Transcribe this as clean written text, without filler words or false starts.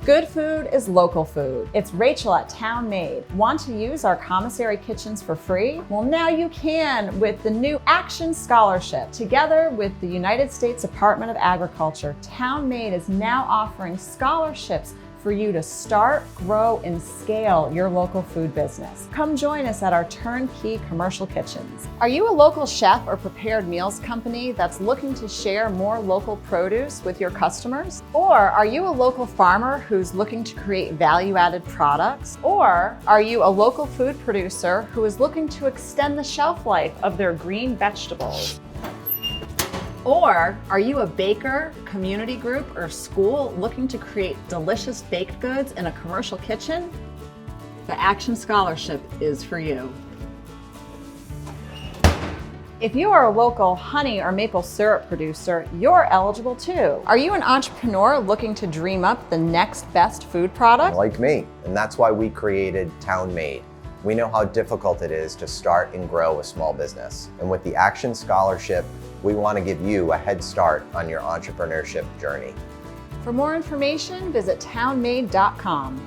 Good food is local food. It's Rachel at Town Made. Want to use our commissary kitchens for free? Well, now you can with the new Action Scholarship. Together with the United States Department of Agriculture, Town Made is now offering scholarships for you to start, grow, and scale your local food business. Come join us at our turnkey commercial kitchens. Are you a local chef or prepared meals company that's looking to share more local produce with your customers? Or are you a local farmer who's looking to create value-added products? Or are you a local food producer who is looking to extend the shelf life of their green vegetables? Or are you a baker, community group, or school looking to create delicious baked goods in a commercial kitchen? The Action Scholarship is for you. If you are a local honey or maple syrup producer, you're eligible too. Are you an entrepreneur looking to dream up the next best food product? Like me, and that's why we created Town Made. We know how difficult it is to start and grow a small business. And with the Action Scholarship, we want to give you a head start on your entrepreneurship journey. For more information, visit townmade.com.